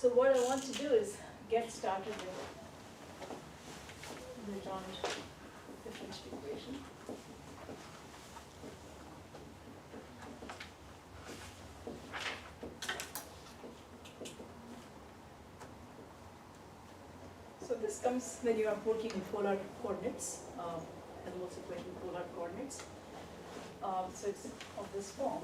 So what I want to do is get started with the joint differential equation. So this comes when you are working with polar coordinates, Helmholtz equation with polar coordinates. So it's of this form.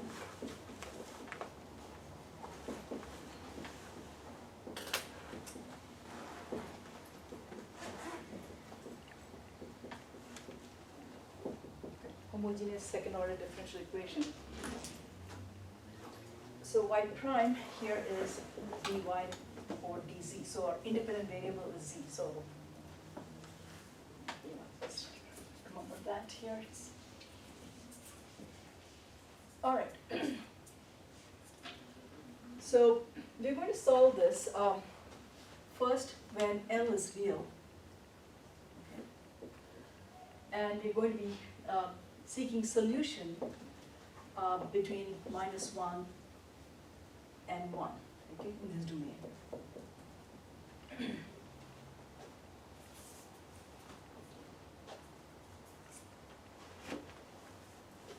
Homogeneous second order differential equation. So y prime here is dy or dz. So our independent variable is z. So just remember that here. All right. So we're going to solve this first when L is real. Okay. And we're going to be seeking solution between -1 and 1, okay, in this domain.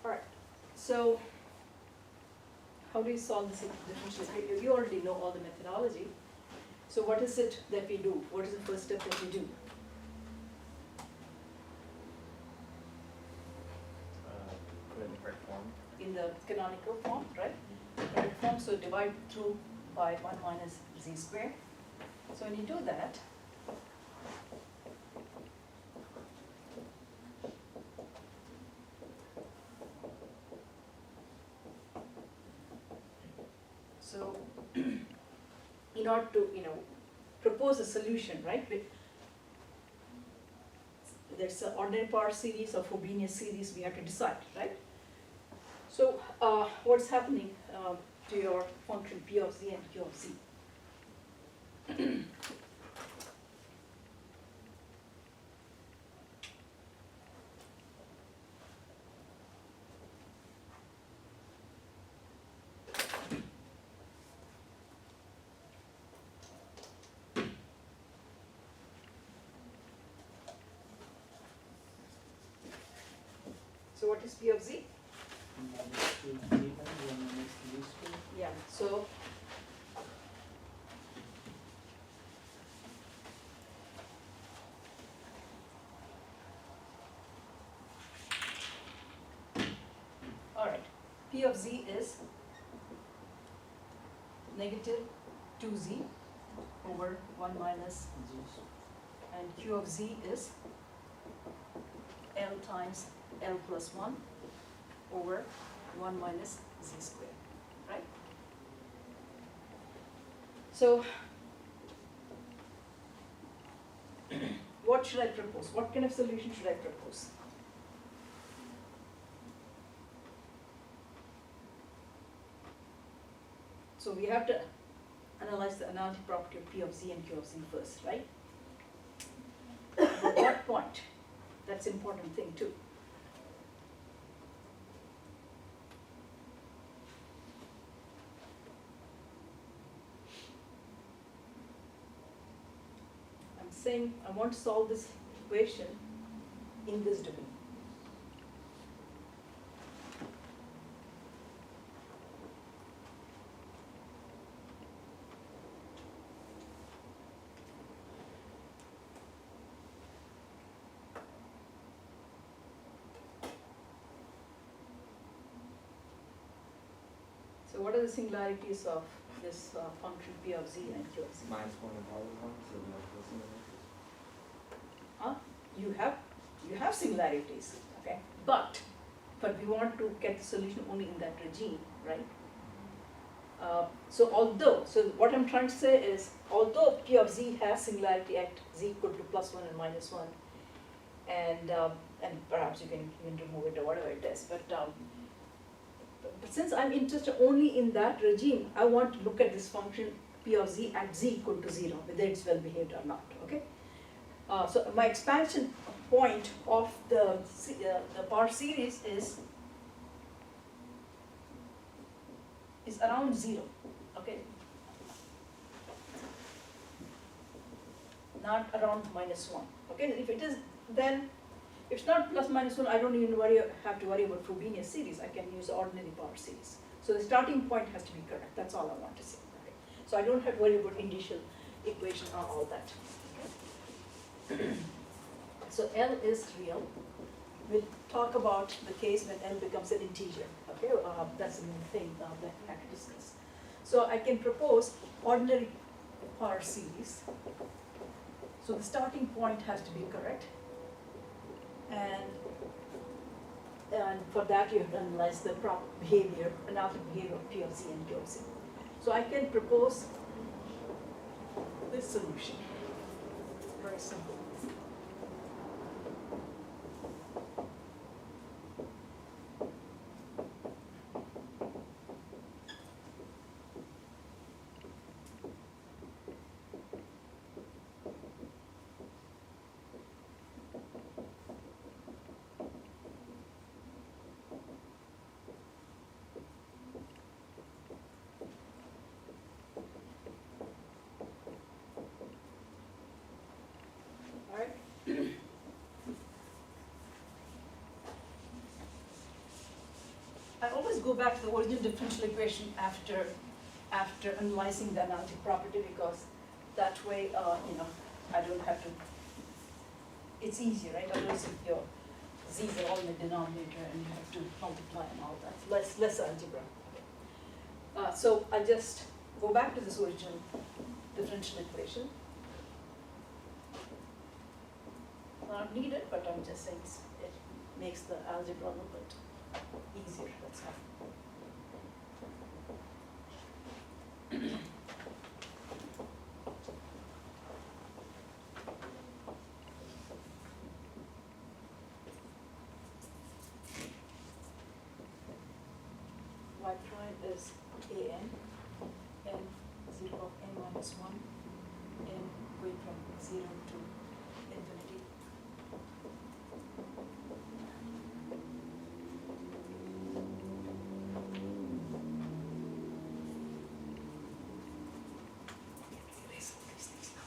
All right, so how do you solve this differential equation? You already know all the methodology. So what is it that we do? What is the first step that we do? Put it in the correct form. In the canonical form, right? Correct form, so divide through by 1 minus z squared. So when you do that, so in order to, propose a solution, right? There's an ordinary power series or Frobenius series we have to decide, right? So what's happening to your function p of z and q of z? So what is p of z? Yeah, so all right, p of z is negative 2z over 1 minus, and q of z is L times L plus 1 over 1 minus z squared, right? So what should I propose? What kind of solution should I propose? So we have to analyze the analytic property of p of z and q of z first, right? At what point? That's an important thing too. I'm saying I want to solve this equation in this domain. So what are the singularities of this function p of z and q of z? -1 and -1, so we have this in Huh? You have similarities, okay? But we want to get the solution only in that regime, right? So what I'm trying to say is, although p of z has similarity at z equal to +1 and -1, and perhaps you can even remove it or whatever it is, but since I'm interested only in that regime, I want to look at this function p of z at z equal to 0, whether it's well behaved or not, okay? So my expansion point of the power series is around 0, okay? not around -1. Okay, if it is, then if it's not ±1, I don't even have to worry about Frobenius series. I can use the ordinary power series. So the starting point has to be correct. That's all I want to say. Okay? So I don't have to worry about initial equation or all that. Okay? So L is real. We'll talk about the case when L becomes an integer. Okay, that's the main thing that we have to discuss. So I can propose ordinary power series. So the starting point has to be correct. And for that you have to analyze the behavior, analytic behavior of P of Z and Q of Z. So I can propose this solution. Very simple. I always go back to the original differential equation after analyzing the analytic property, because that way, I don't have to, it's easier, right? Otherwise, if your z's are all in the denominator and you have to multiply and all that, less algebra. So I'll just go back to this original differential equation. Not needed, but I'm just saying it makes the algebra a little bit easier, that's all. Y prime is an, n 0 of n minus 1, n going from 0 to infinity. Erase all these things now.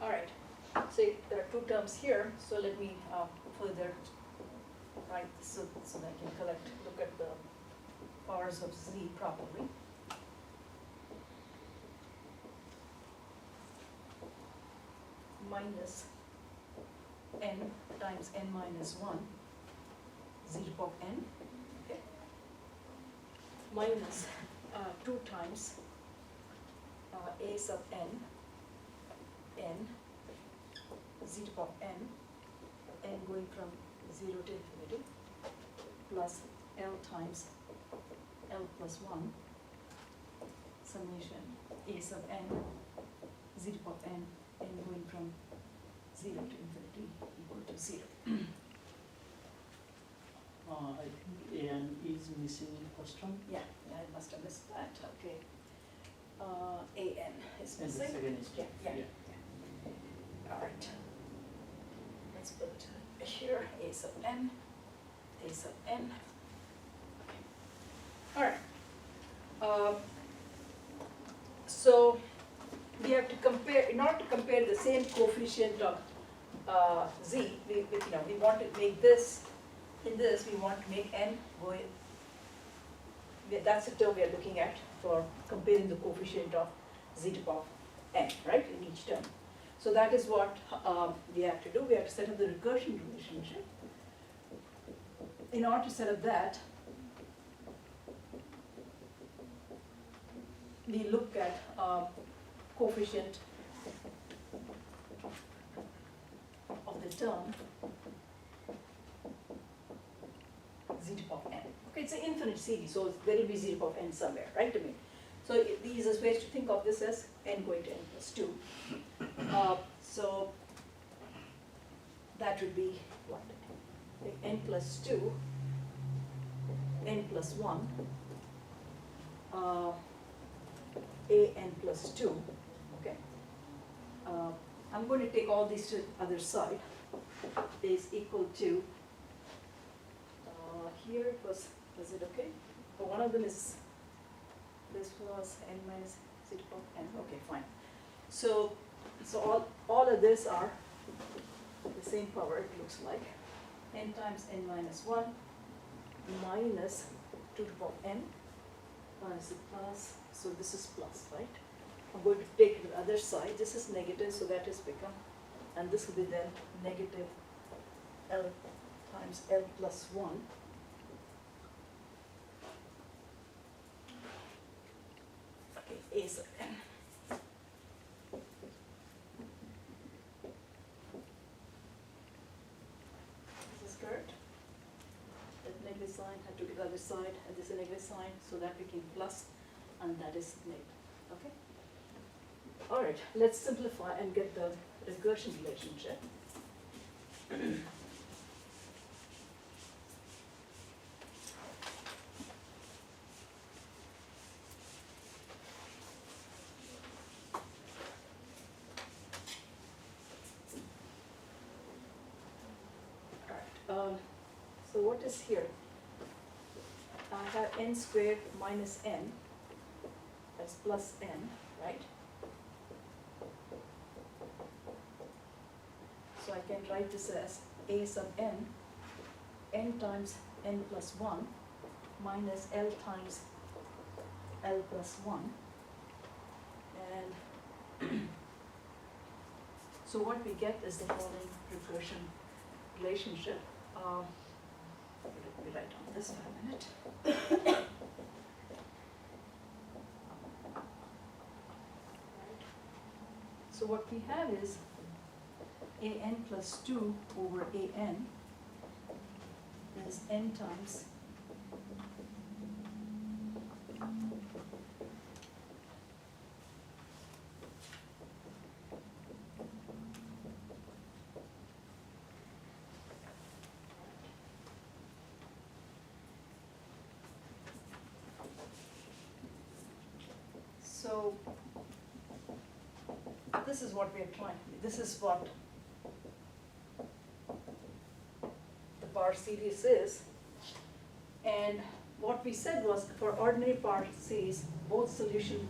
All right, so there are two terms here, so let me further write this so that I can look at the powers of Z properly. Minus n times n minus 1, z to the power of n, okay, minus 2 times a sub n, n, z to the power of n going from 0 to infinity, plus L times L plus 1, summation a sub n, z to the power of n going from 0 to infinity equal to 0. I think an is missing in first one. Yeah, I must have missed that, okay. An is And the missing. second is Yeah. All right. Let's put it here, a sub n, a sub n. Okay. All right. So we have to compare, in order to compare the same coefficient of z, we want to make this, in this we want to make n go in. That's the term we are looking at for comparing the coefficient of z to the power of n, right, in each term. So that is what we have to do. We have to set up the recursion relationship. In order to set up that, we look at coefficient of the term z to the power of n. Okay, it's an infinite series, so there will be z to the power of n somewhere, right? So the easiest way is to think of this as n going to n plus 2. So that would be what? N plus 2, n plus 1, a an plus 2, okay? I'm going to take all these to the other side, is equal to, here it was it okay? But one of them is, this was n minus z to the power of n, okay, fine. So all of this are the same power, it looks like. N times n minus 1 minus 2 to the power of n minus the plus, so this is plus, right? I'm going to take it to the other side, this is negative, so that has become, and this will be then negative L times L plus 1. Okay, A sub n. This is correct. That negative sign, I took it the other side, and this is a negative sign, so that became plus, and that is negative, okay? All right, let's simplify and get the recursion relationship. So what is here? I have n squared minus n, that's plus n, right? So I can write this as a sub n, n times n plus 1 minus L times L plus 1. And so what we get is the following recursion relationship. Let me write on this for a minute. So what we have is an plus 2 over an is n times so this is what we are trying, this is what the power series is. And what we said was for ordinary power series, both solution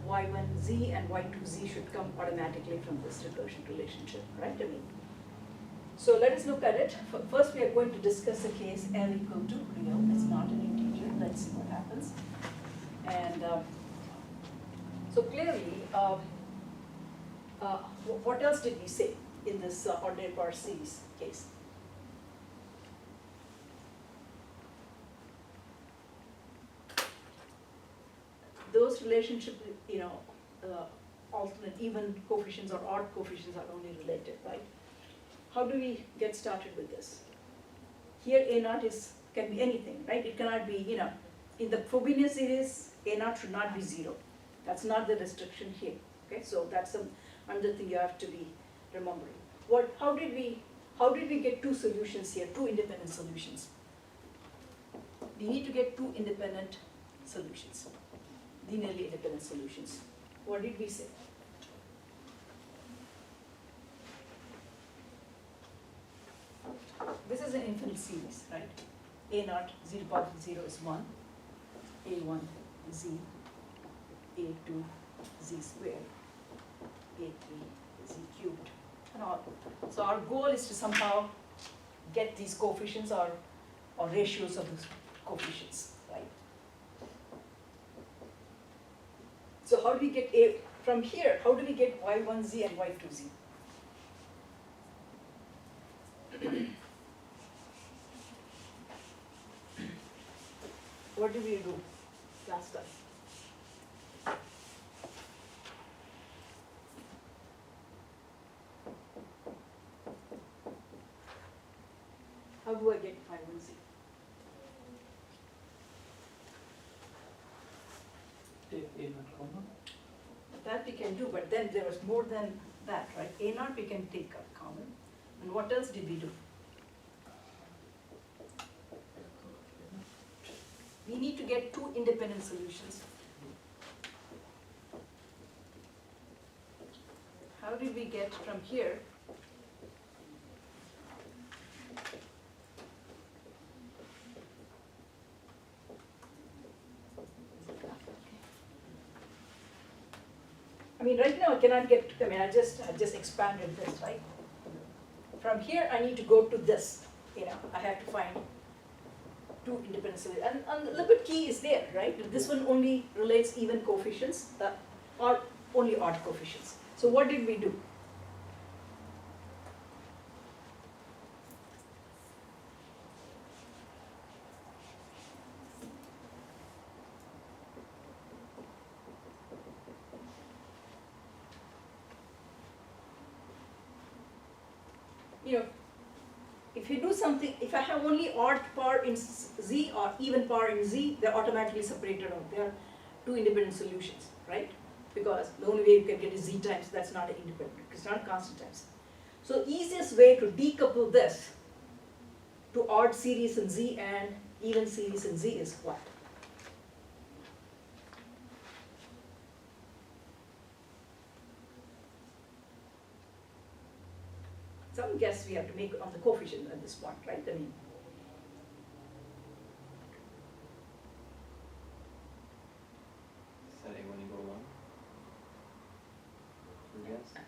y1z and y2z should come automatically from this recursion relationship, right? I mean, so let us look at it. First we are going to discuss the case L equal to real, it's not an integer, let's see what happens. And so clearly, what else did we say in this ordinary power series case? Those relationships, alternate even coefficients or odd coefficients are only related, right? How do we get started with this? Here A naught can be anything, right? It cannot be, in the Frobenius series, A naught should not be 0. That's not the restriction here, okay? So that's another thing you have to be remembering. How did we get two solutions here, two independent solutions? We need to get two independent solutions, linearly independent solutions. What did we say? This is an infinite series, right? A naught, 0 to the power of 0 is 1, A1, Z, A2, Z squared, A3, Z cubed, and all. So our goal is to somehow get these coefficients or ratios of these coefficients, right? So how do we get from here, how do we get y1z and y2z? What did we do last time? How do I get y1z? Take A not common. That we can do, but then there was more than that, right? A naught we can take a common. And what else did we do? We need to get two independent solutions. how did we get from here? I mean, right now I cannot get, I mean, I just expanded this, right? From here, I need to go to this, I have to find two independent solutions. And the little bit key is there, right? This one only relates even coefficients, or only odd coefficients. So what did we do? If you do something, if I have only odd power in Z or even power in Z, they're automatically separated out. They are two independent solutions, right? Because the only way you can get is Z times, that's not an independent, it's not constant times. So easiest way to decouple this to odd series in Z and even series in Z is what? Some guess we have to make on the coefficient at this point, right? I mean, Set A1 equal 1? Yes.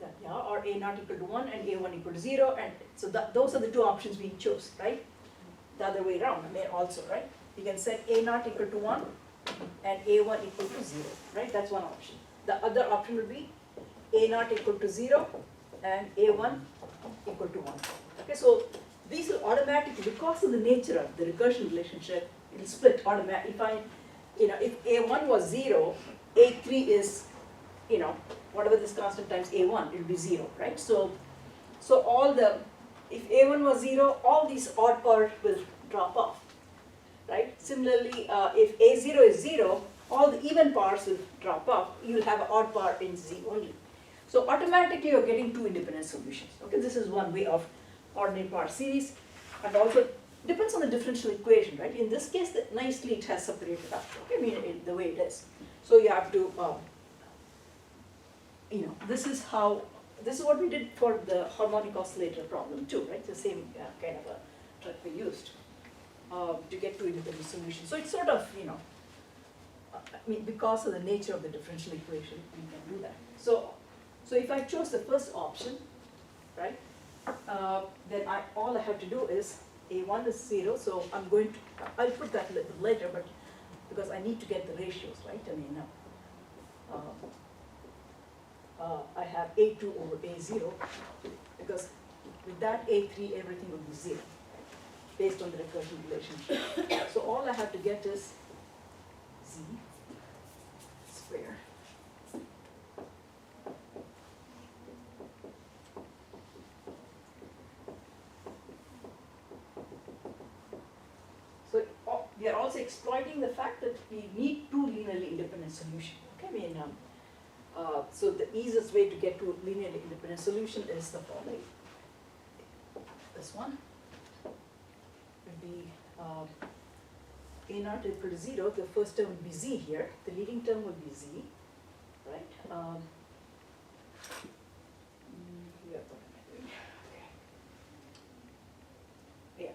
that, yeah, or A not equal to 1 and A1 equal to 0, and so those are the two options we chose, right? The other way around, I mean also, right? You can set A not equal to 1 and A1 equal to 0, right? That's one option. The other option would be A not equal to 0 and A1 equal to 1. Okay, so these will automatically, because of the nature of the recursion relationship, it will split automatically. If A1 was 0, A3 is, whatever this constant times A1, it will be 0, right? So if A1 was 0, all these odd powers will drop off, right? Similarly, if A0 is 0, all the even powers will drop off. You will have an odd power in Z only. So automatically you're getting two independent solutions. Okay, this is one way of ordinary power series, and also depends on the differential equation, right? In this case, nicely it has separated up. Okay, I mean the way it is. So you have to, this is what we did for the harmonic oscillator problem too, right? The same kind of a trick we used to get two independent solutions. So it's sort of, because of the nature of the differential equation, we can do that. So if I chose the first option, right, then all I have to do is A1 is 0, so I'll put that a little later, but because I need to get the ratios, right? I mean, I have A2 over A0, because with that A3, everything will be 0, based on the recursion relationship. So all I have to get is Z square. So we are also exploiting the fact that we need two linearly independent solutions. Okay, I mean, so the easiest way to get to a linearly independent solution is the following. This one would be A naught equal to 0. The first term would be Z here. The leading term would be Z, right? Yeah, what am I doing? Okay. Yeah.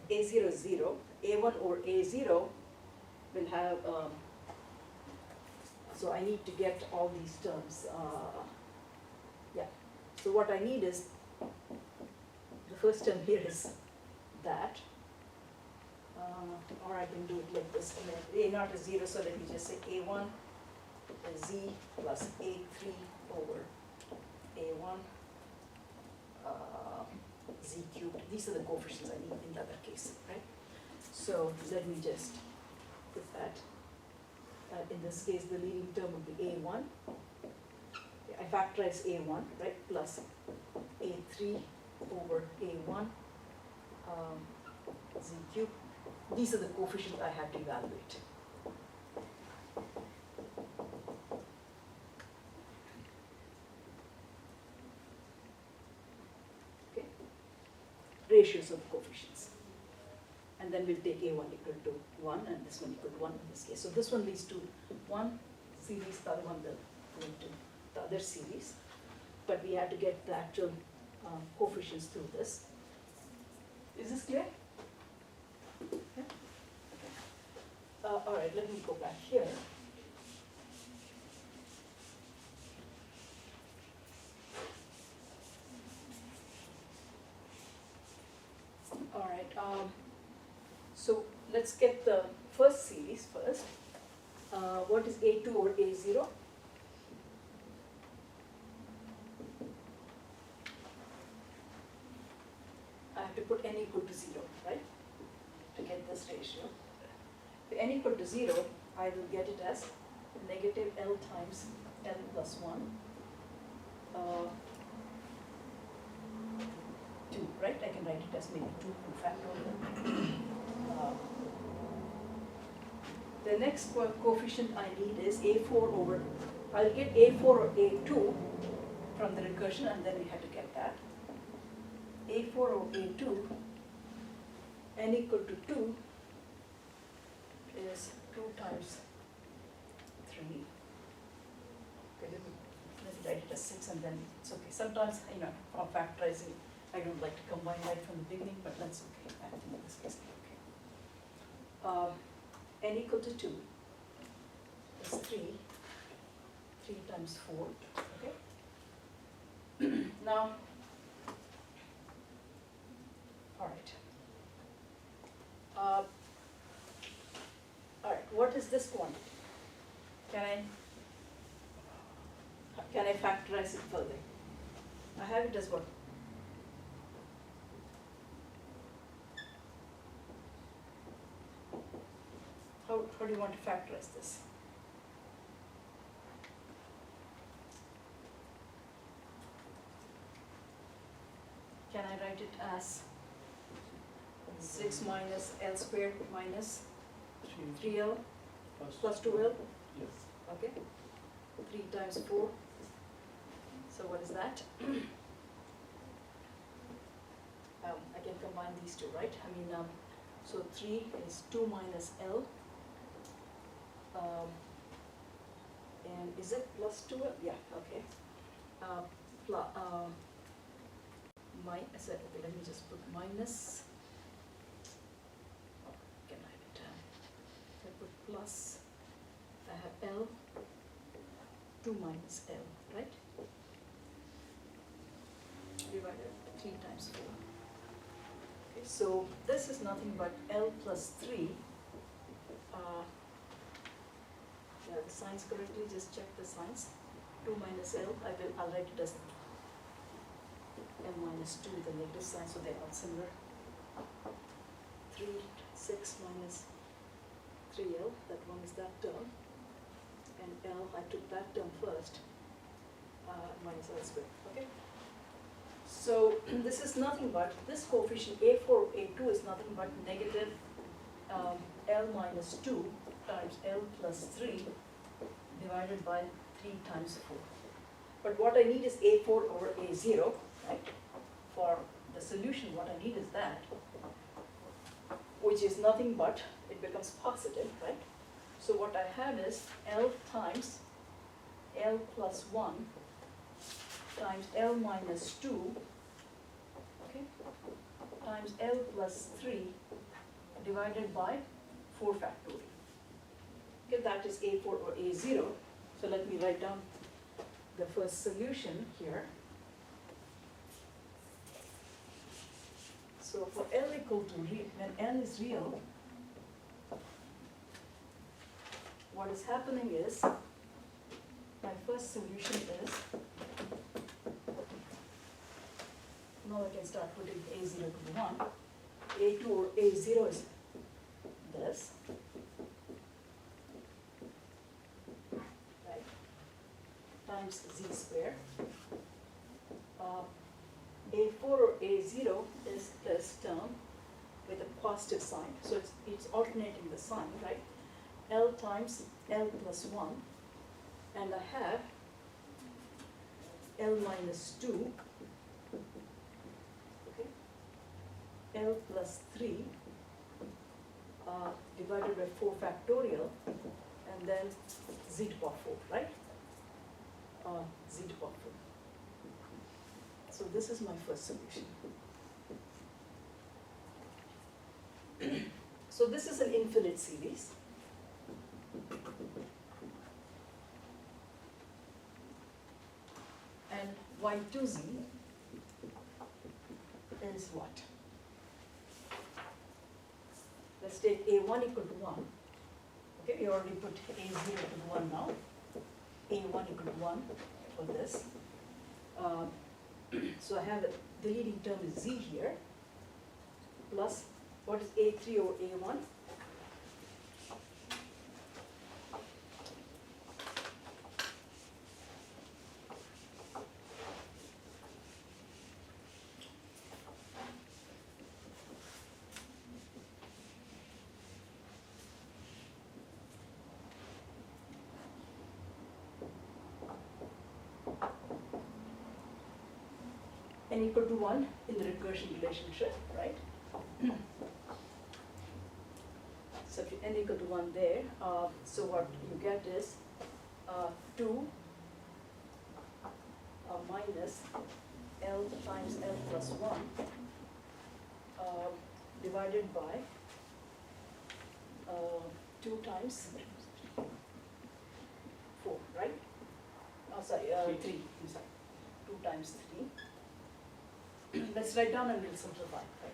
A0 is 0. A1 over A0 will have, so I need to get all these terms. Yeah. So what I need is, the first term here is that. Or I can do it like this. A naught is 0, so let me just say A1 is Z plus A3 over A1 Z cubed. These are the coefficients I need in the other case, right? So let me just put that. In this case, the leading term would be A1. I factorize A1, right, plus A3 over A1 Z cubed. These are the coefficients I have to evaluate. Okay. Ratios of the coefficients. And then we'll take A1 equal to 1 and this one equal to 1 in this case. So this one leads to 1 series, the other one will go to the other series, but we had to get the actual coefficients through this. Is this clear? Okay. All right, let me go back here. All right, so let's get the first series first. What is A2 over A0? I have to put n equal to 0, right, to get this ratio. If n equal to 0, I will get it as negative L times L plus 1. 2, right? I can write it as maybe 2 factorial. The next coefficient I need is A4 over, I'll get A4 or A2 from the recursion, and then we have to get that. A4 or A2, n equal to 2 is 2 times 3. Okay, let me write it as 6, and then it's okay. Sometimes, for factorizing, I don't like to combine right from the beginning, but that's okay. I think in this case, okay. N equal to 2 is 3. 3 times 4, okay? Now, all right. All right, what is this quantity? Can I factorize it further? I have it as what? How do you want to factorize this? Can I write it as 6 minus L squared minus 3L plus 2L? Yes. Okay. 3 times 4. So what is that? I can combine these two, right? So 3 is 2 minus L. And is it plus 2L? Yeah, okay. Okay, let me just put minus. Oh, can I have it? I put plus. I have L. 2 minus L, right? Divided 3 times 4. Okay, so this is nothing but L plus 3. Yeah, the signs correctly, just check the signs. 2 minus L, I'll write it as L minus 2 with a negative sign, so they're all similar. 6 minus 3L, that one is that term. And L, I took that term first, minus L squared, okay? So this is nothing but, this coefficient A4, A2 is nothing but negative L minus 2 times L plus 3 divided by 3 times 4. But what I need is A4 over A0, right? For the solution, what I need is that, which is nothing but, it becomes positive, right? So what I have is L times L plus 1 times L minus 2, okay, times L plus 3 divided by 4 factorial. Okay, that is A4 or A0. So let me write down the first solution here. So for L equal to real, when L is real, what is happening is, my first solution is, now I can start putting A0 to be 1. A2 or A0 is this. Right? Times Z squared. A4 or A0 is this term with a positive sign. So it's alternating the sign, right? L times L plus 1. And I have L minus 2. Okay? L plus 3 divided by 4 factorial, and then Z to the power 4, right? z to power 4. So this is my first solution. So this is an infinite series. And y2z is what? Let's take a1 equal to 1. Okay, we already put a0 equal to 1 now. a1 equal to 1 for this. So I have the leading term is z here, plus what is a3 over a1? N equal to 1 in the recursion relationship, right? So if you n equal to 1 there, so what you get is 2 minus L times L plus 1 divided by 2 times 4, right? Oh, sorry, 3, I'm sorry. 2 times 3. Let's write down and we'll simplify. Right?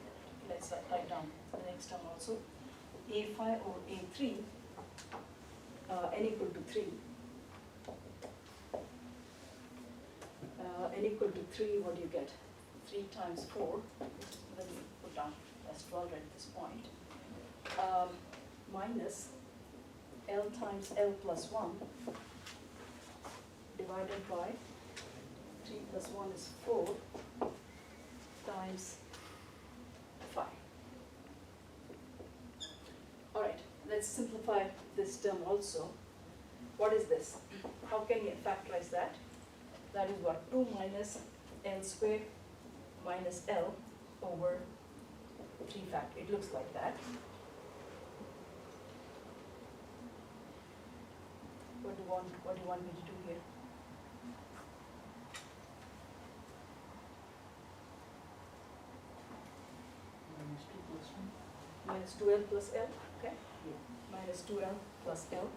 Let's write down the next term also. A5 over A3, n equal to 3. N equal to 3, what do you get? 3 times 4, let me put down as 12 at this point, minus L times L plus 1 divided by 3 plus 1 is 4 times 5. All right, let's simplify this term also. What is this? How can you factorize that? That is what? 2 minus L squared minus L over 3 factor. It looks like that. What do you want me to do here? Minus 2L plus L, okay? Yeah. Minus 2L plus L.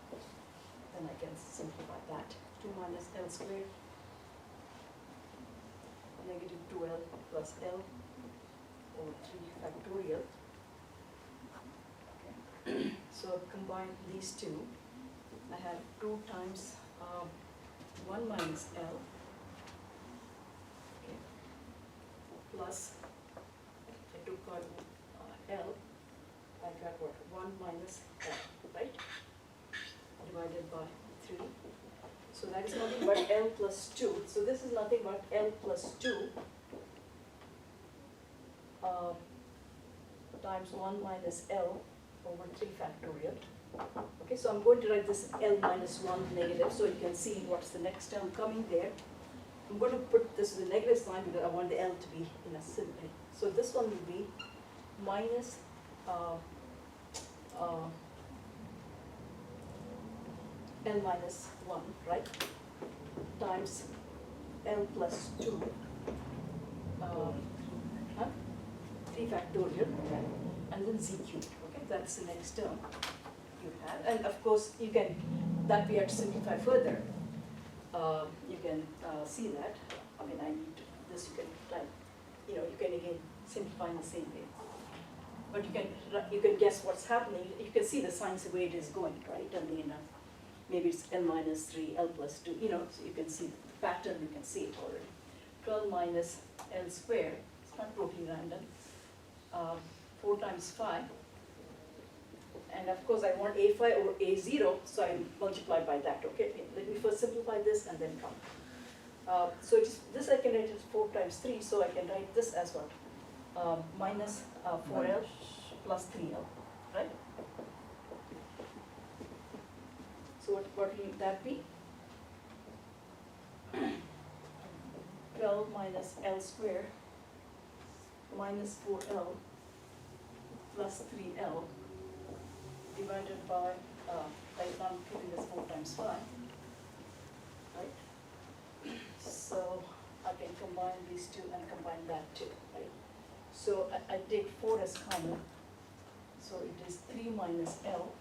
Then I can simplify that. 2 minus L squared, negative 2L plus L over 3 factorial. Okay. So combine these two. I have 2 times 1 minus L, okay, plus I took out L, I got what? 1 minus L, right? Divided by 3. So that is nothing but L plus 2. So this is nothing but L plus 2 times 1 minus L over 3 factorial. Okay, so I'm going to write this L minus 1 negative so you can see what's the next term coming there. I'm going to put this with a negative sign because I want the L to be in a symbol. So this one will be minus L minus 1, right, times L plus 2, 3 factorial, okay, and then z cubed, okay, that's the next term you have. And of course, you can, that we have to simplify further. You can see that, I mean, I need to, this you can type, you know, you can again simplify in the same way. But you can guess what's happening. You can see the signs the way it is going, right? I mean, maybe it's L minus 3, L plus 2, you know, so you can see the pattern, you can see it already. 12 minus L squared, it's not totally random, 4 times 5, and of course I want A5 over A0, so I multiply by that, okay? Let me first simplify this and then come. So it is, this I can write as 4 times 3, so I can write this as what? Minus 4L plus 3L, right? So what will that be? 12 minus L squared minus 4L plus 3L divided by, right now I'm keeping this 4 times 5, right? combine these two and combine that too, right? So I take 4 as common, so it is 3 minus L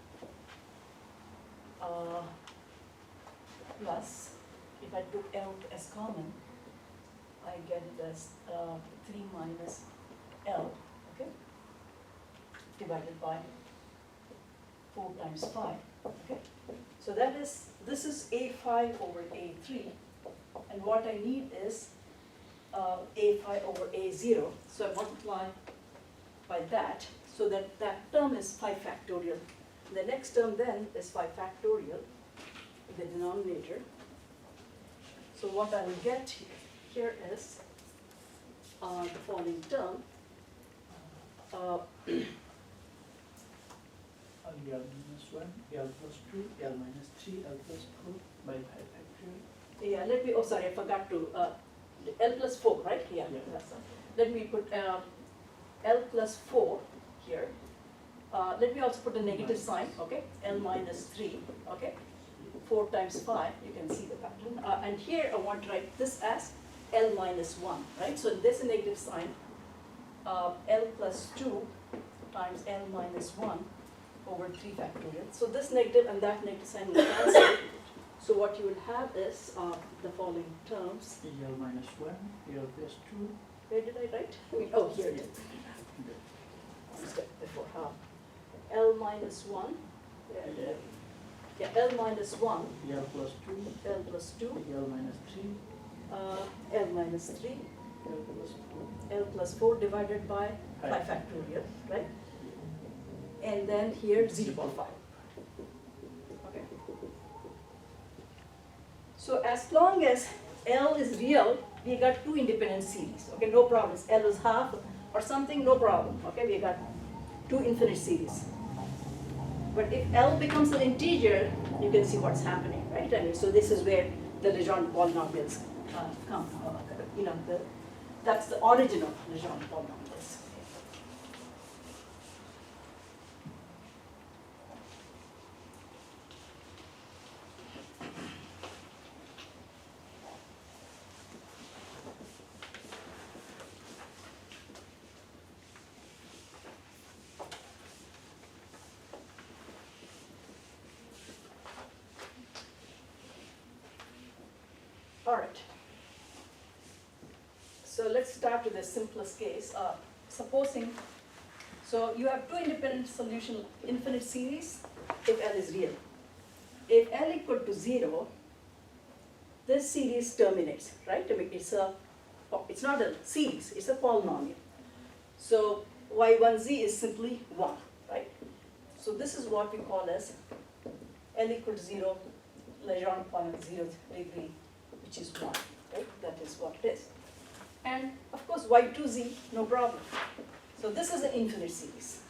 plus, if I took L as common, I get it as 3 minus L, okay? Divided by 4 times 5, okay? So that is, this is A5 over A3, and what I need is A5 over A0, so I multiply by that, so that that term is 5 factorial. The next term then is 5 factorial in the denominator. So what I will get here is the following term. L minus 1, L plus 2, L minus 3, L plus 4 by 5 factorial. Yeah, let me, oh sorry, I forgot to, L plus 4, right? Yeah, Yeah. that's right. Let me put L plus 4 here. Let me also put a negative sign, okay? L minus 3, okay? 4 times 5, you can see the pattern. And here I want to write this as L minus 1, right? So there's a negative sign, L plus 2 times L minus 1 over 3 factorial. So this negative and that negative sign will cancel. So what you will have is the following terms. L minus 1, L plus 2. Where did I write? Oh, here it is. Step before L minus 1. Yeah, L minus 1, L plus 2, L plus 2, L minus 3, L minus 3, L plus 4. L plus 4 divided by 5 Five. factorial, right? And then here 0 power 5. Okay. So as long as L is real, we got 2 independent series. Okay, no problems. L is half or something, no problem. Okay, we got 2 infinite series. But if L becomes an integer, you can see what's happening, right? I mean, so this is where the Legendre polynomials come. You know, that's the origin of Legendre polynomials. All right. So let's start with the simplest case. Supposing, so you have 2 independent solution infinite series if L is real. If L equal to 0, this series terminates, right? I mean, it's not a series, it's a polynomial. So y1z is simply 1, right? So this is what we call as L equal to 0, Legendre polynomial 0th degree, which is 1, right? That is what it is. And of course, y2z, no problem. So this is an infinite series.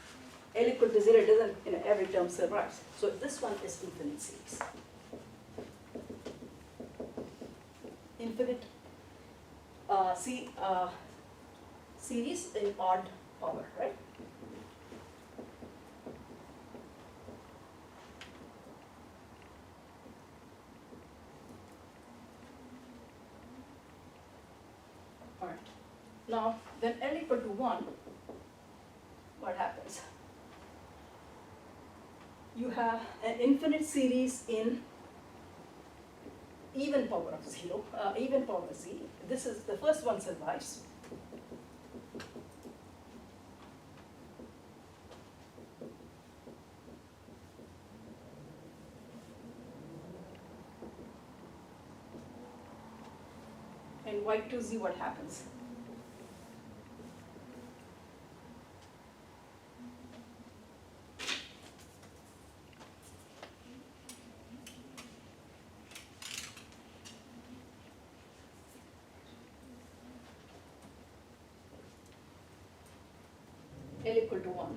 L equal to 0 doesn't, every term survives. So this one is infinite series. Infinite series in odd power, right? All right. Now, then L equal to 1, what happens? You have an infinite series in even power of 0, even power of z. This is, the first one survives. And y2z, what happens? L equal to 1.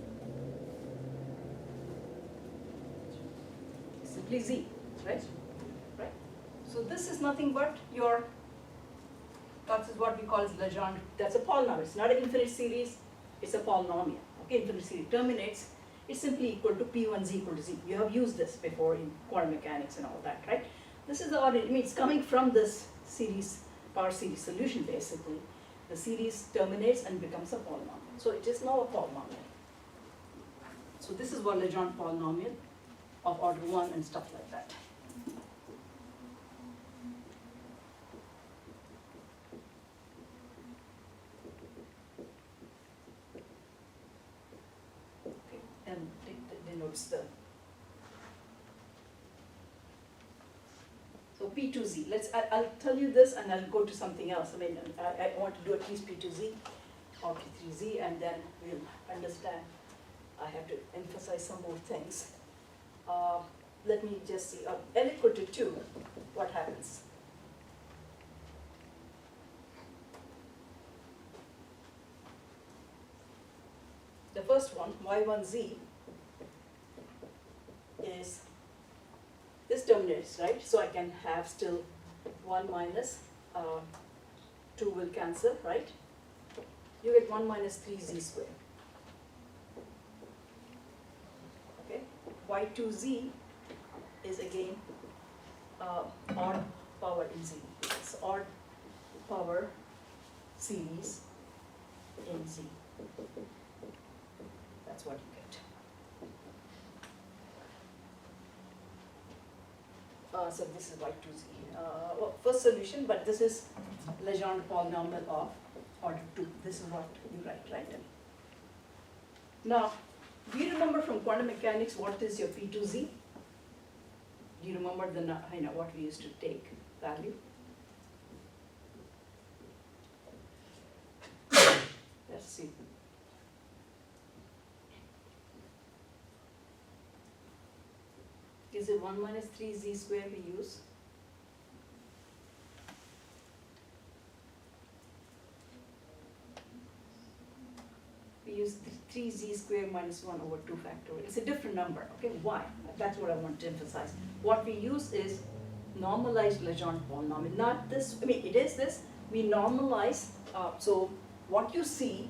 Simply z, right? Right? So this is nothing but your, that is what we call as Legendre. That's a polynomial. It's not an infinite series, it's a polynomial. Okay, infinite series terminates. It's simply equal to P1z equal to z. You have used this before in quantum mechanics and all that, right? This is the order. I mean, it's coming from this series, power series solution basically. the series terminates and becomes a polynomial. So it is now a polynomial. So this is what Legendre polynomial of order 1 and stuff like that. Okay, and it denotes the. So P2Z, I'll tell you this and I'll go to something else. I mean, I want to do at least P2Z or P3Z, and then we'll understand. I have to emphasize some more things. Let me just see, L equal to 2, what happens? The first one, Y1Z, is, this terminates, right? So I can have still 1 minus 2 will cancel, right? You get 1 minus 3Z squared. Okay, Y2Z is again odd power in Z. It's odd power series in Z. That's what you get. So this is Y2Z. Well, first solution, but this is Legendre polynomial of order 2. This is what you write, right? Now, do you remember from quantum mechanics what is your P2Z? Do you remember what we used to take value? Let's see. Is it 1 minus 3Z square we use? We use 3Z square minus 1 over 2 factorial. It's a different number, okay? Why? That's what I want to emphasize. What we use is normalized Legendre polynomial. Not this, I mean, it is this. We normalize, so what you see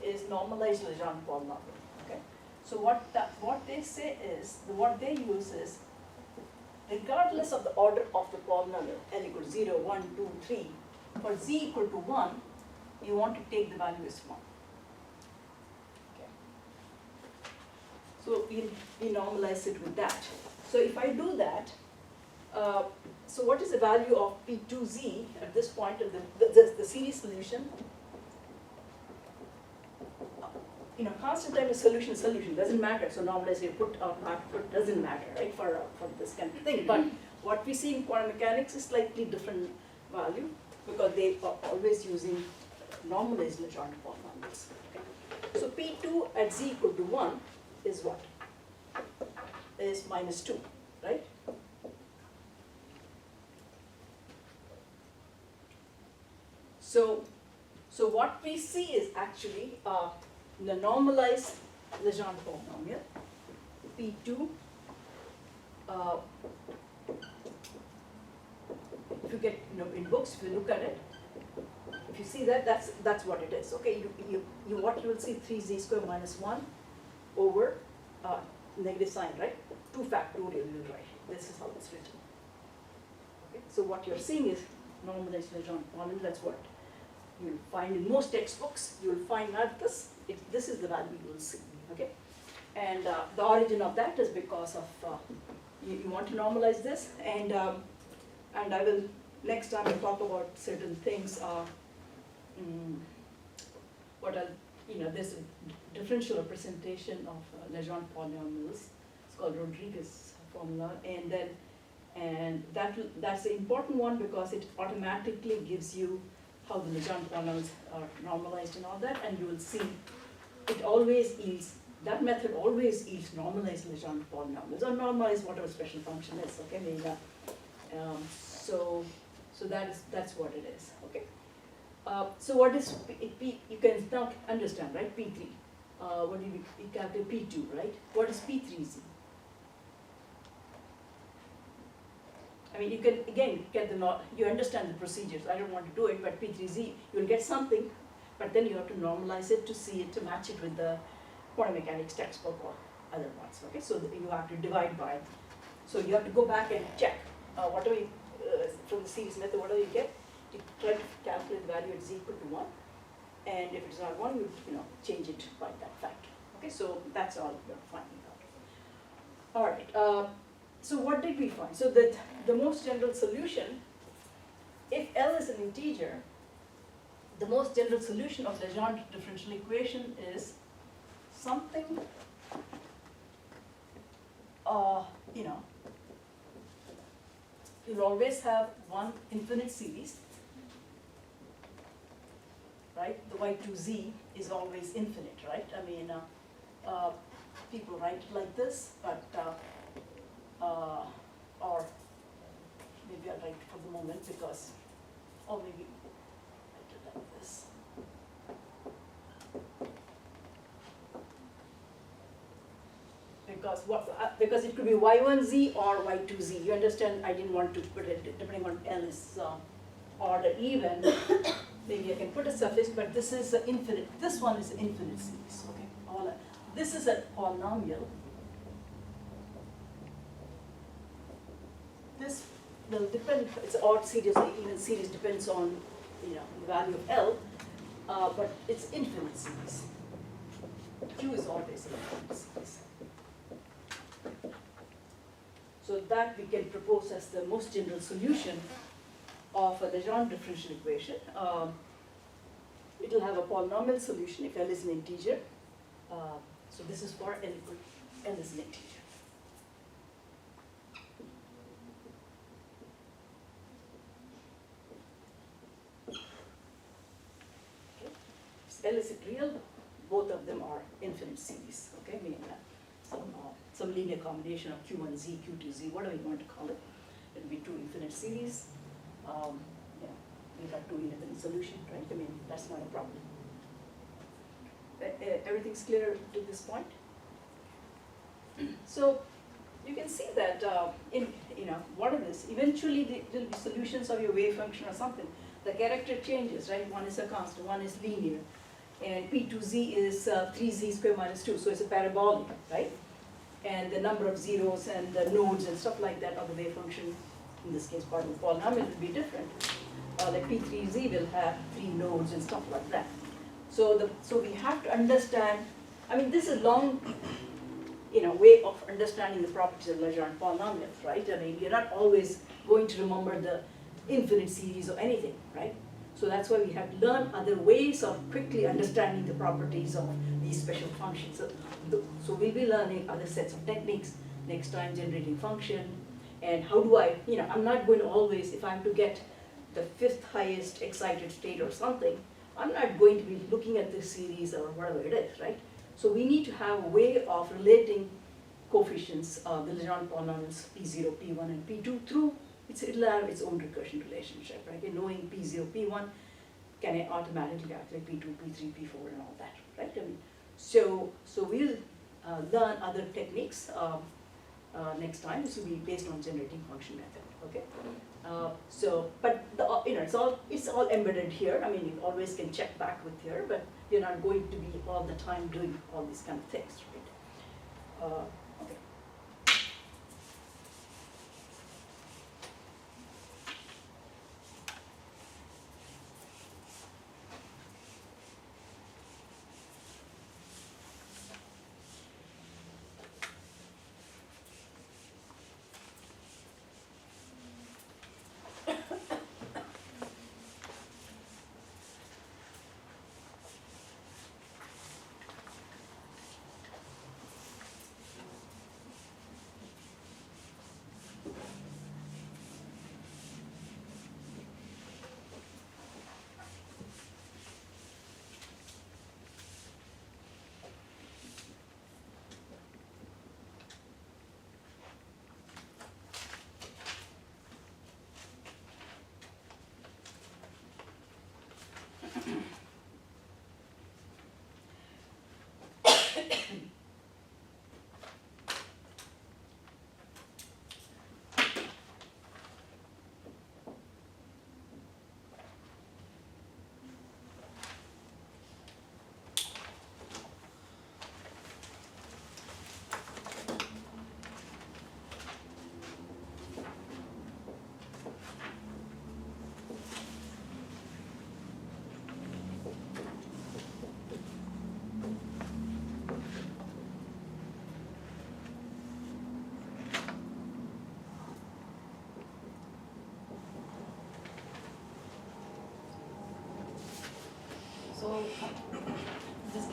is normalized Legendre polynomial, okay? So what they say is, what they use is, regardless of the order of the polynomial, L equal to 0, 1, 2, 3, for Z equal to 1, you want to take the value as 1. So we normalize it with that. So if I do that, so what is the value of P2Z at this point of the series solution? Constant time is solution, doesn't matter. So normalize you put or not put, doesn't matter, right, for this kind of thing. But what we see in quantum mechanics is slightly different value because they are always using normalized Legendre polynomials. Okay? So P2 at Z equal to 1 is what? Is minus 2, right? So what we see is actually the normalized Legendre polynomial, P2, if you get, in books, if you look at it, if you see that, that's what it is, okay? What you will see, 3Z square minus 1 over negative sign, right? 2 factorial you will write. This is how it's written. Okay? So what you're seeing is normalized Legendre polynomial. That's what you'll find in most textbooks. You'll find not this. This is the value you will see. Okay? And the origin of that is because of you want to normalize this, and I will next time I'll talk about certain things. There's a differential representation of Legendre polynomials. It's called Rodriguez formula, and that's the important one because it automatically gives you how the Legendre polynomials are normalized and all that, and you will see it always yields. That method always yields normalized Legendre polynomials or normalized whatever special function is. Okay, so that's what it is. Okay. So what is P? You can now understand, right? P3. What do we calculate? P2, right? What is P3Z? I mean, you can again get you understand the procedures. I don't want to do it, but P3Z, you'll get something, but then you have to normalize it to see it, to match it with the quantum mechanics textbook or other ones. Okay, so you have to divide by. So you have to go back and check whatever from the series method. Whatever you get, you try to calculate the value is equal to 1, and if it's not 1, you change it by that factor. Okay, so that's all we're finding out. All right, so what did we find? So that the most general solution, if L is an integer, the most general solution of Legendre differential equation is something, you'll always have one infinite series, right? The y2z is always infinite, right? I mean, people write it like this, but, or maybe I'll write it for the moment because, or maybe write it like this. Because it could be y1z or y2z. You understand? I didn't want to put it depending on L is odd or even. Maybe I can put a suffix, but this is infinite. This one is infinite series. Okay. This is a polynomial. This will depend. It's odd series or even series, depends on the value of L, but it's infinite series. Q is always an infinite series. So that we can propose as the most general solution of the Legendre differential equation. It will have a polynomial solution if L is an integer. So this is for L is an integer. Okay. So L is real, both of them are infinite series. Okay, meaning some linear combination of Q1z, Q2z, whatever you want to call it. It will be two infinite series. We've got two independent solutions, right? I mean, that's not a problem. Everything's clear to this point? So you can see that in what is this? Eventually there will be solutions of your wave function or something. The character changes, right? One is a constant, one is linear. And P2z is 3z squared minus 2, so it's a parabolic, right? And the number of zeros and the nodes and stuff like that of the wave function, in this case part of the polynomial, will be different. Like P3z will have 3 nodes and stuff like that. So we have to understand, I mean, this is a long way of understanding the properties of Legendre polynomials, right? I mean, you're not always going to remember the infinite series or anything, right? So that's why we have to learn other ways of quickly understanding the properties of these special functions. So we'll be learning other sets of techniques next time, generating function, and how do I'm not going to always, if I'm to get the 5th highest excited state or something, I'm not going to be looking at this series or whatever it is, right? So we need to have a way of relating coefficients, the Legendre polynomials P0, P1, and P2 through, it'll have its own recursion relationship, right? And knowing P0, P1, can I automatically calculate P2, P3, P4, and all that, right? I mean, so we'll learn other techniques next time. This will be based on generating function method, okay? But it's all embedded here. I mean, you always can check back with here, but you're not going to be all the time doing all these kind of things, right? Okay.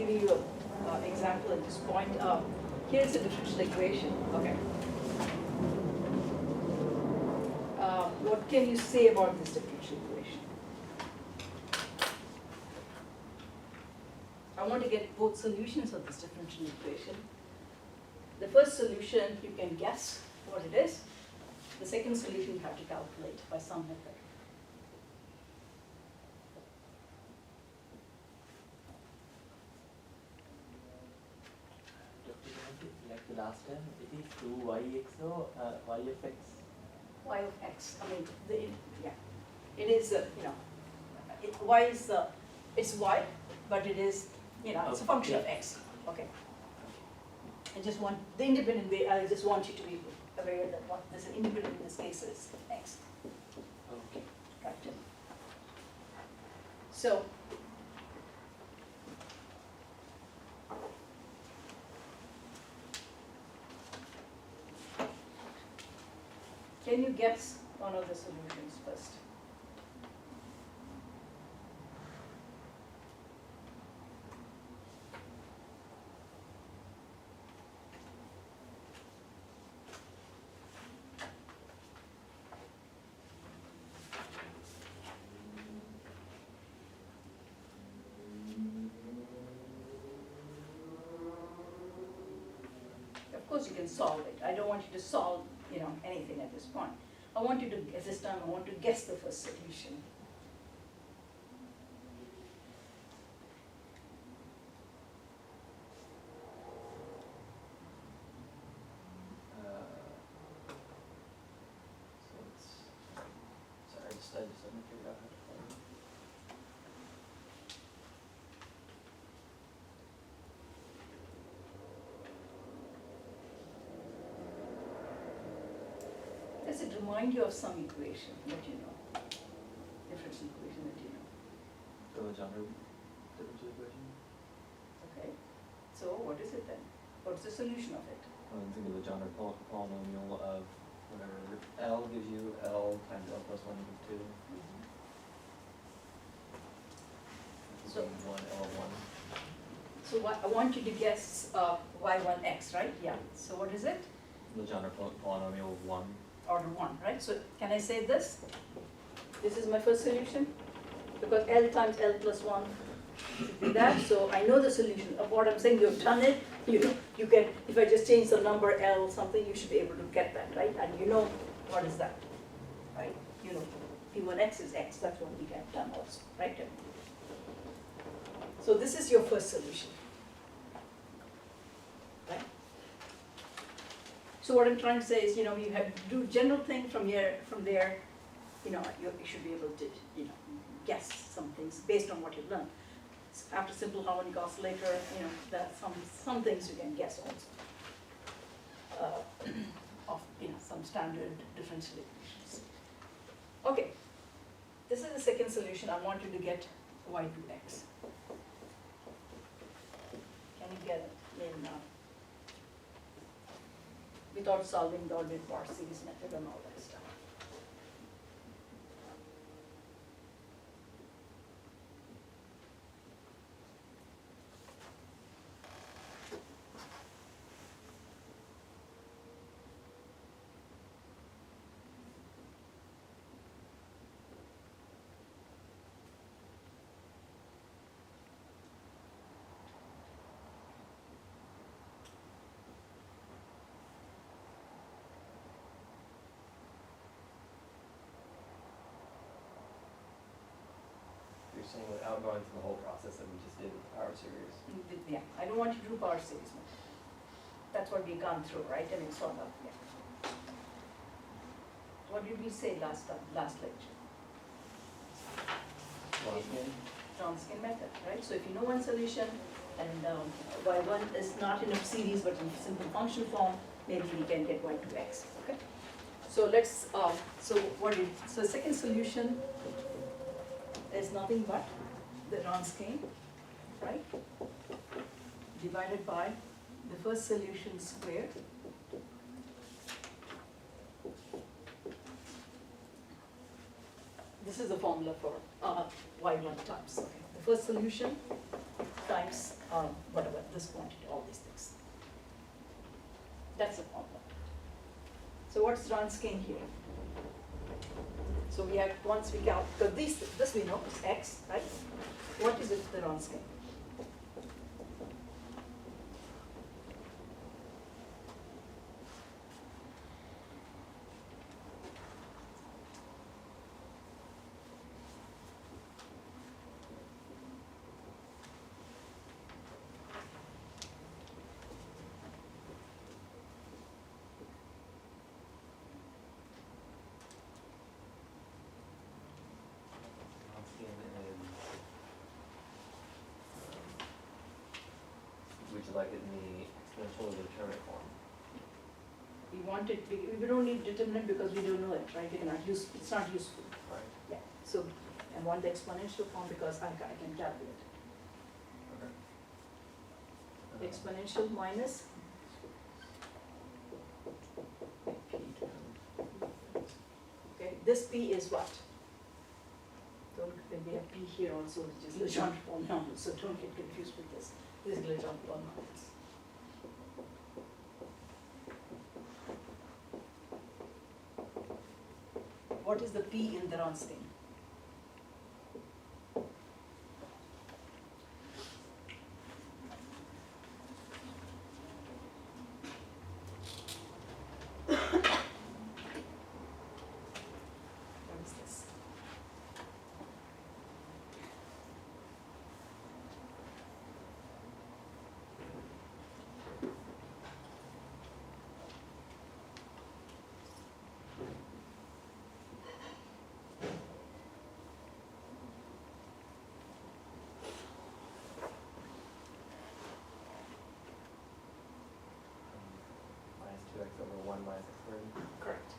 giving you an example at this point. Here's a differential equation, okay. What can you say about this differential equation? I want to get both solutions of this differential equation. The first solution, you can guess what it is. The second solution, you have to calculate by some method. Like the last time, it is 2yxo, y of x. Y of x, I mean, yeah, it is, y is, it's y, but it is, it's a function of x, okay? I just want, the independent way, I just want you to be aware that what this independent in this case is x, Okay. right? So, can you guess one of the solutions first? Of course you can solve it. I don't want you to solve, anything at this point. I want you to, at this time, I want to guess the first solution. So it's, sorry, I just haven't figured out how to find it. Does it remind you of some equation that you know? Differential equation that you know, The Legendre differential equation? okay? So what is it then? What's the solution of it? I'm thinking of the Legendre polynomial of whatever, L gives you L times L plus 1 equals 2. So- One L of 1. So what, I want you to guess y1x, right? Yeah. So what is it? Legendre polynomial of 1. Order 1, right? So can I say this? This is my first solution? Because L times L plus 1 should be that. So I know the solution of what I'm saying. You've done it. You can, if I just change the number L something, you should be able to get that, right? And you know what is that, right? You know, P1x is x. That's what we have done also, right? So this is your first solution, right? So what I'm trying to say is, you have to do general thing from here, from there, you should be able to, guess some things based on what you've learned. After simple harmonic oscillator, there are some things you can guess also. Of, some standard differential equations. Okay, this is the second solution. I want you to get y2x. Can you get it in without solving the ordered bar series method and all that stuff? You're saying without going through the whole process that we just did with the power series. Yeah, I don't want you to do power series method. That's what we've gone through, right? I mean, sort of, yeah. What did we say last lecture? Wronskian method, right? So if you know one solution and y1 is not in a series but in simple function form, maybe we can get y2x, okay? So let's, so second solution is nothing but the Wronskian, right? Divided by the first solution squared. This is the formula for y1 times, okay? The first solution times whatever, this quantity, all these things. That's the formula. So what's Wronskian here? So we have, once we count, because this we know is x, right? What is it, the Wronskian? Wronskian is, would you like it in the exponential or the determinant form? We want it, we don't need determinant because we don't know it, right? We cannot use, it's not useful. Right. Yeah, so I want the exponential form because I can calculate. Okay. Exponential minus okay, this p is what? Don't, we have p here also, which is Legendre polynomial, so don't get confused with this. This is Legendre polynomials. What is the p in the Wronskian? What is this? Minus 2x over 1 minus x squared. Correct.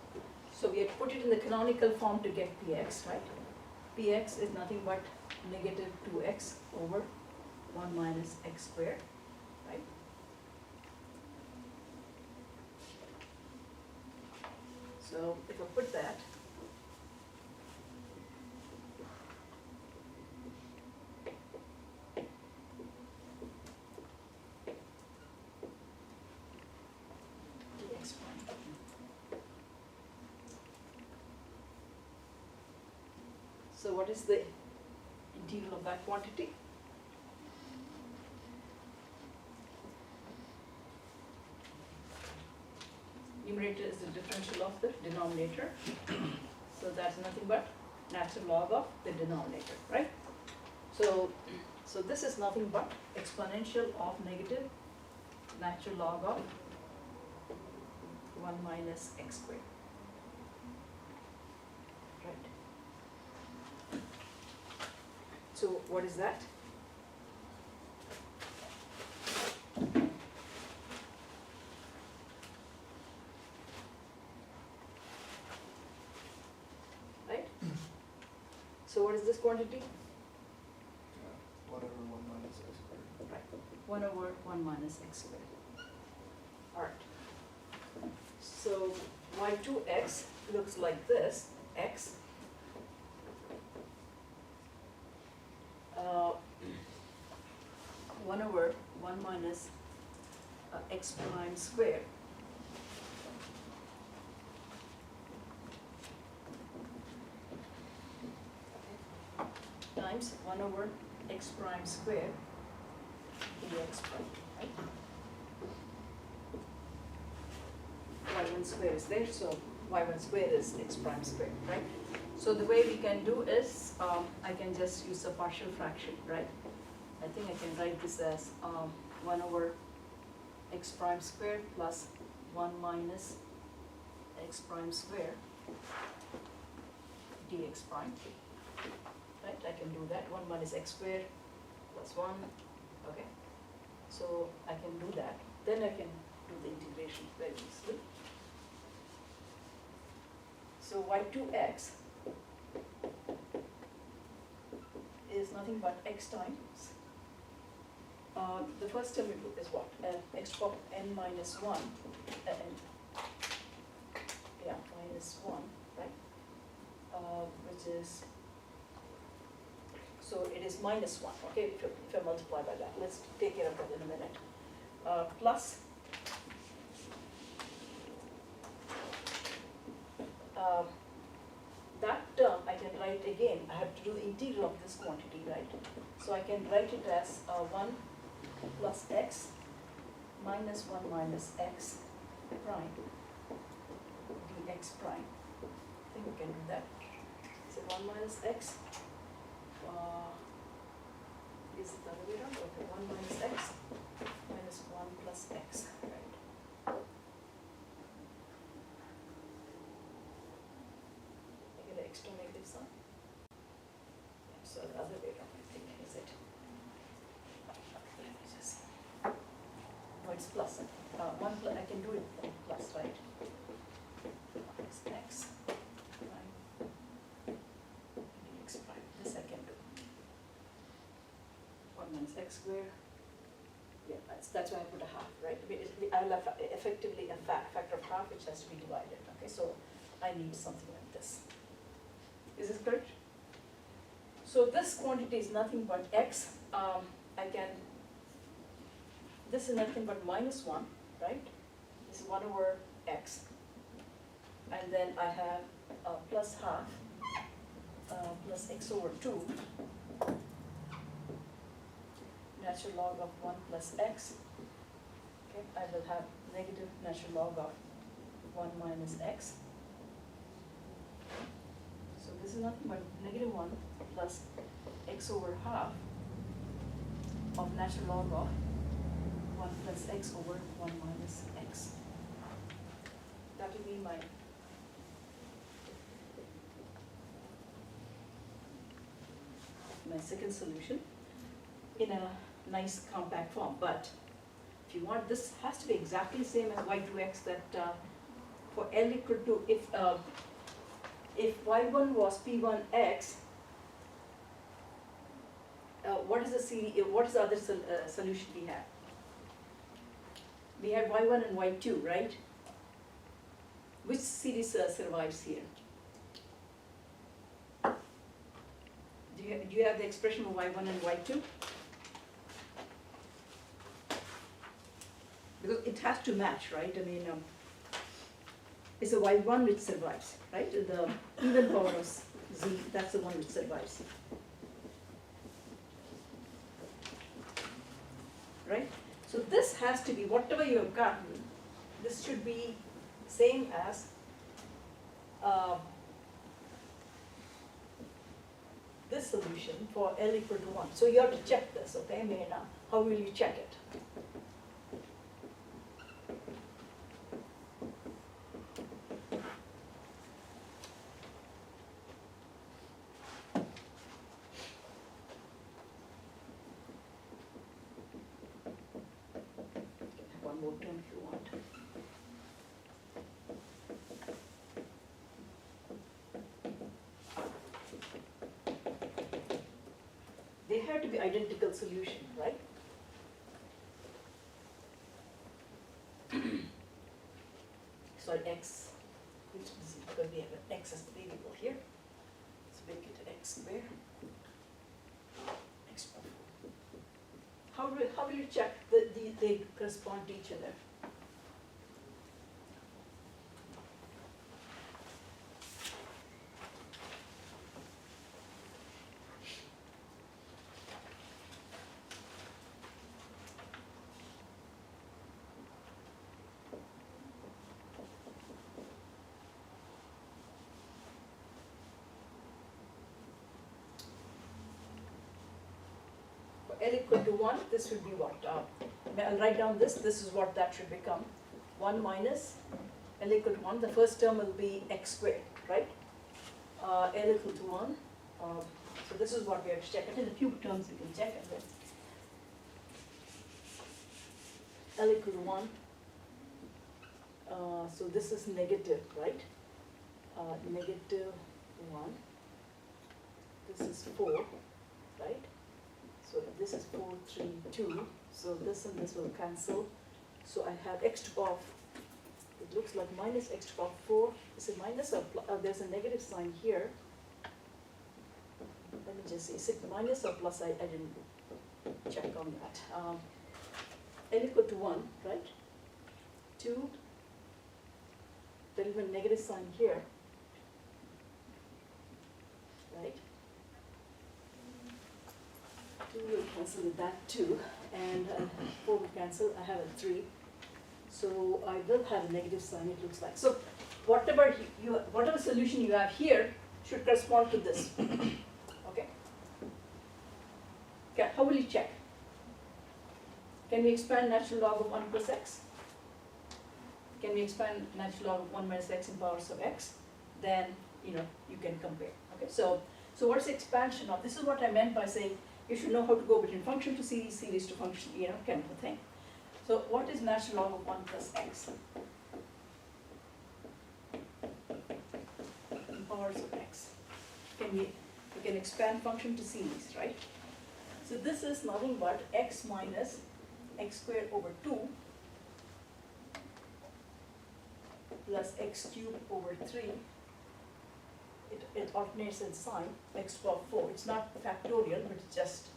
So we had put it in the canonical form to get px, right? Px is nothing but negative 2x over 1 minus x squared, right? So if I put that, dx prime. So what is the integral of that quantity? Numerator is the differential of the denominator. So that's nothing but natural log of the denominator, right? So this is nothing but exponential of negative natural log of 1 minus x squared. Right. So what is that? Right? So what is this quantity? Whatever 1 minus x squared. Right, 1 over 1 minus x squared. Alright. So y2x looks like this, x. 1 over 1 minus x prime squared. Times 1 over x prime squared dx prime, right? y1 square is there, so y1 square is x prime squared, right? So the way we can do is, I can just use a partial fraction, right? I think I can write this as 1 over x prime squared plus 1 minus x prime squared dx prime. Right, I can do that, 1 minus x squared plus 1, okay? So I can do that, then I can do the integration very easily. So y2x is nothing but x times, the first term is what? X power n minus 1, minus 1, right? Which is So it is minus one, okay, if I multiply by that, let's take care of that in a minute. Plus, that term I can write again, I have to do the integral of this quantity, right? So I can write it as one plus x minus one minus x prime dx prime. I think we can do that. So one minus x, is it the other way around? Okay, one minus x minus one plus x, right? I get an extra negative sign. Yeah, so the other way around, I think, is it? Let me just, no, it's plus. I can do it plus, right? Minus x prime dx prime. This I can do. 1 minus x squared. Yeah, that's why I put a half, right? I will have effectively a factor of half which has to be divided, okay? So I need something like this. Is this correct? So this quantity is nothing but x. This is nothing but minus 1, right? This is 1 over x. And then I have plus half plus x over 2. Natural log of 1 plus x. Okay, I will have negative natural log of 1 minus x. So this is nothing but negative 1 plus x over half of natural log of 1 plus x over 1 minus x. That will be my second solution in a nice compact form. But if you want, this has to be exactly the same as y2x, that for L equal to, if y1 was p1x, what is the other solution we have? We had y1 and y2, right? Which series survives here? Do you have the expression of y1 and y2? Because it has to match, right? I mean, it's a y1 which survives, right? The even power of z, that's the one which survives. Right? So this has to be, whatever you have gotten, this should be same as this solution for L equal to 1. So you have to check this, okay? I mean, how will you check it? One more term if you want. They have to be identical solution, right? So x, which is because we have an x as the variable here. Let's make it x squared. X plus 4. How will you check they correspond to each other? L equal to 1, this would be what? I'll write down this is what that should become. 1 minus L equal to 1, the first term will be x squared, right? L equal to 1, so this is what we have to check. I think a few terms we can check it with. L equal to 1, so this is negative, right? Negative 1, this is 4, right? So this is 4, 3, 2, so this and this will cancel. So I have x to the power of, it looks like minus x to the power of 4. Is it minus or plus? There's a negative sign here. let me just say sigma minus or plus, I didn't check on that. N equal to 1, right? 2, there will be a negative sign here, right? 2 will cancel with that 2, and 4 will cancel, I have a 3. So I will have a negative sign, it looks like. So whatever whatever solution you have here should correspond to this, okay? Okay, how will you check? Can we expand natural log of 1 plus x? Can we expand natural log of 1 minus x in powers of x? Then, you can compare, okay? So what's the expansion of, this is what I meant by saying you should know how to go between function to series to function, kind of a thing. So what is natural log of 1 plus x? In powers of x. We can expand function to series, right? So this is nothing but x minus x squared over 2 plus x cubed over 3. It alternates in sign, x to the power 4. It's not factorial, but it's just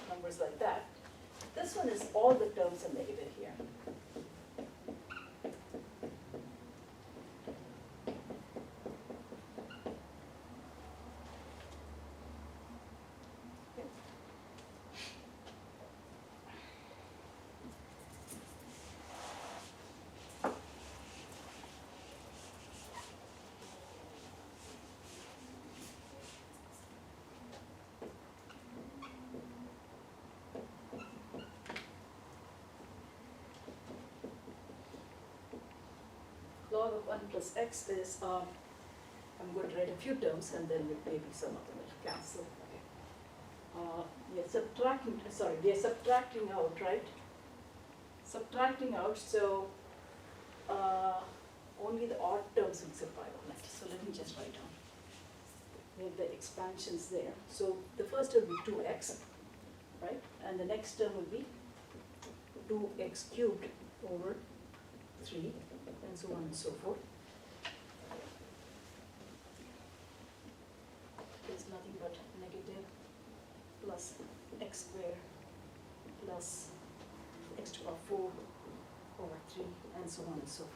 numbers like that. This one is all the terms are negative here. Log of 1 plus x is, I'm going to write a few terms and then maybe some of them will cancel. We are subtracting out, right? Subtracting out, so only the odd terms will survive on it. So let me just write down. We have the expansions there. So the first will be 2x, right? And the next term will be 2x cubed over 3. And so on and so forth. There's nothing but negative plus x squared plus x to the power 4 over 3 and so on and so forth.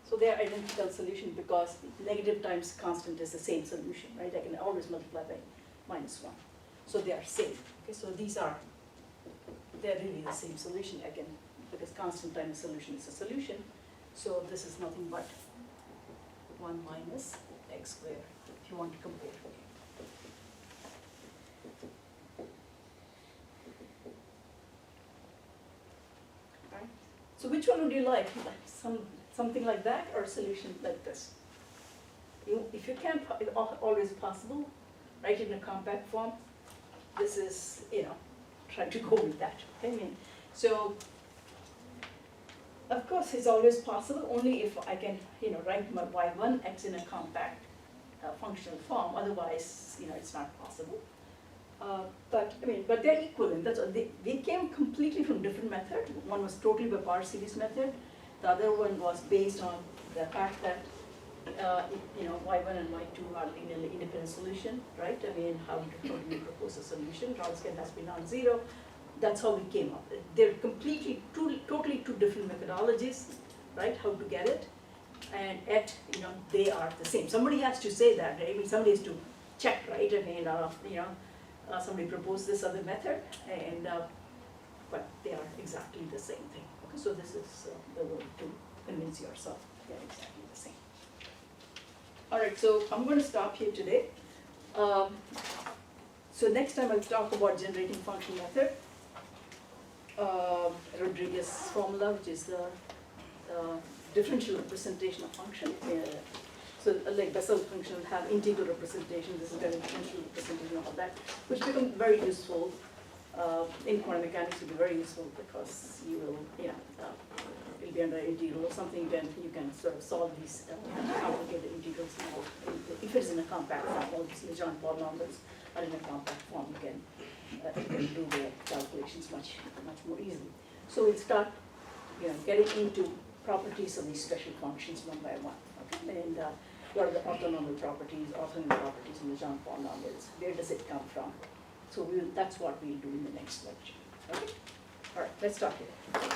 So they are identical solution because negative times constant is the same solution, right? I can always multiply by minus 1. So they are same. Okay, so they're really the same solution again. Because constant times solution is a solution. So this is nothing but 1 minus x squared, if you want to compare. Right? So which one would you like? Something like that or a solution like this? If you can, always possible, write it in a compact form. This is, try to go with that. Okay? So, of course, it's always possible only if I can, write my y1x in a compact functional form. Otherwise, it's not possible. But they're equivalent. That's all. They came completely from different method. One was totally by power series method. The other one was based on the fact that y1 and y2 are linearly independent solution, right? How do we propose a solution? Wronskian has been non-zero. That's how we came up. They're totally two different methodologies, right? How to get it, and yet they are the same. Somebody has to say that, right? Somebody has to check, right? Somebody proposed this other method, and but they are exactly the same thing. Okay, so this is the way to convince yourself they're exactly the same. All right, so I'm going to stop here today. So next time I'll talk about generating function method. Rodriguez formula, which is the differential representation of function. So like Bessel function will have integral representation. This is going to be differential representation of that, which becomes very useful in quantum mechanics. Will be very useful because you will, it'll be under integral or something. You can sort of solve these complicated integrals now. If it's in a compact form, all these Legendre polynomials are in a compact form. You can do the calculations much more easily. So we'll start, getting into properties of these special functions one by one. Okay, and what are the orthonormal properties, orthonormal properties in the Jean Paul normals, where does it come from? So that's what we'll do in the next lecture, okay? All right, let's start here.